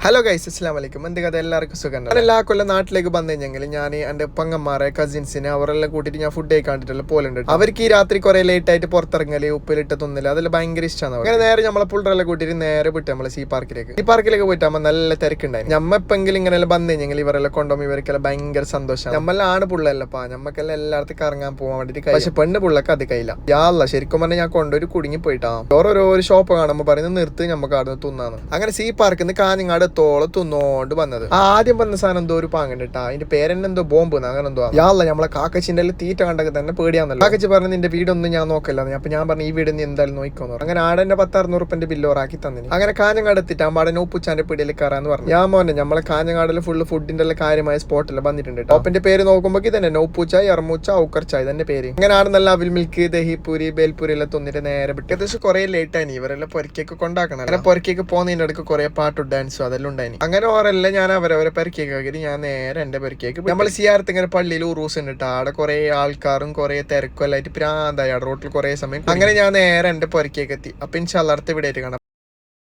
Hello guys, അസ്സലാമു അലൈക്കും. എന്ത് കഥ? എല്ലാവർക്കും സുഖം. എല്ലാ കൊല്ലം നാട്ടിലേക്ക് വന്നു കഴിഞ്ഞെങ്കിൽ ഞാൻ എൻ്റെ പങ്ങന്മാരെ കസിൻസിനെ അവരെല്ലാം കൂട്ടിയിട്ട് ഞാൻ ഫുഡ് കഴിക്കാണ്ടിട്ടുള്ള പോലുണ്ട്. അവർക്ക് ഈ രാത്രി കുറെ ലേറ്റ് ആയിട്ട് പുറത്തിറങ്ങല്, ഉപ്പിലിട്ട് തിന്നല്, അതെല്ലാം ഭയങ്കര ഇഷ്ടമാണ്. അങ്ങനെ നേരെ നമ്മളെ പുള്ളറെല്ലാം കൂട്ടിയിട്ട് നേരെ വിട്ട് നമ്മളെ സീ പാർക്കിലേക്ക് പോയിട്ട് നമ്മൾ നല്ല തിരക്കുണ്ടായി. നമ്മപ്പെങ്കിലും ഇങ്ങനെ വന്നു കഴിഞ്ഞെങ്കിൽ ഇവരെല്ലാം കൊണ്ടുപോകും. ഇവർക്കെല്ലാം ഭയങ്കര സന്തോഷം. നമ്മളാണ് പുള്ളല്ലപ്പാ, നമ്മക്കെല്ലാം എല്ലായിടത്തും കറങ്ങാൻ പോകാൻ വേണ്ടിയിട്ട്. പക്ഷെ പെണ്ണ് പുള്ളക്ക് അത് കയ്യില്ല. യാല്ല ശരിക്കും പറഞ്ഞാൽ ഞാൻ കൊണ്ടൊരു കുടുങ്ങി പോയിട്ടാ. ഓരോ ഷോപ്പ് കാണുമ്പോൾ പറയുന്നത് നിർത്തി നമുക്ക് അവിടെ തിന്നാന്ന്. അങ്ങനെ സീ പാർക്കിൽ നിന്ന് കാഞ്ഞങ്ങാട് തോളം തിന്നോണ്ട് വന്നത്. ആദ്യം വന്ന സാധനം എന്തോ ഒരു പാങ്ങണ്ടിട്ടാ, അതിന്റെ പേരെന്നെന്തോ ബോംബ് അങ്ങനെ എന്തോ. യാല്ല നമ്മളെ കാക്കച്ചിന്റെ തീറ്റ കണ്ടൊക്കെ തന്നെ പേടിയാന്നല്ലോ. കാക്കച്ചി പറഞ്ഞു നിന്റെ വീടൊന്നും ഞാൻ നോക്കില്ല. അപ്പൊ ഞാൻ പറഞ്ഞു ഈ വീട് നീ എന്തായാലും നോക്കിക്കോന്നു. അങ്ങനെ ആടന്നെ 10,600 ബില്ല് ഓറാക്കി തന്നിന്. അങ്ങനെ കാഞ്ഞങ്ങാട് എത്തിയിട്ട് ആടെ നോപ്പുച്ചാന്റെ പീടിയിൽ കയറാന്ന് പറഞ്ഞു. ഞാൻ മോനെ നമ്മളെ കാഞ്ഞങ്ങാടിൽ ഫുള്ള് ഫുഡിന്റെ എല്ലാം കാര്യമായ സ്പോട്ടെല്ലാം വന്നിട്ടുണ്ട്. ടോപ്പിന്റെ പേര് നോക്കുമ്പോൾ ഇതന്നെ നോപ്പൂച്ചായ്, എറമൂച്ച, ഔക്കർച്ചായ് തന്നെ പേര്. അങ്ങനെ ആടെ നല്ല അവിൽ മിൽക്ക്, ദഹിപൂരി, ബേൽപൂരി എല്ലാം തിന്നിട്ട് നേരെ വിട്ട്. ഏകദേശം കുറെ ലേറ്റ് ആയി. ഇവരെല്ലാം പൊരക്കേക്ക് കൊണ്ടാക്കണം. അങ്ങനെ പൊരക്കേക്ക് പോകുന്നതിന്റെ അടുക്ക് കുറെ പാട്ടും ഡാൻസും അതെല്ലാം ഉണ്ടായി. അങ്ങനെ ഓരല്ല ഞാൻ അവരവരെ പെരക്കേക്ക് ഞാൻ നേരെ എന്റെ പെരക്കേക്ക്. നമ്മൾ സിയാറത്ത് ഇങ്ങനെ പള്ളിയിൽ ഉറൂസ് ഉണ്ട്. അവിടെ കുറെ ആൾക്കാരും കുറെ തിരക്കും എല്ലായിട്ട് പ്രാന്തായി റോട്ടിൽ കുറെ സമയം. അങ്ങനെ ഞാൻ നേരെ എന്റെ പെരക്കേക്ക് എത്തി. അപ്പൊ ഇൻഷാല്ലാ അടുത്ത വീഡിയോ ആയിട്ട് കാണാം.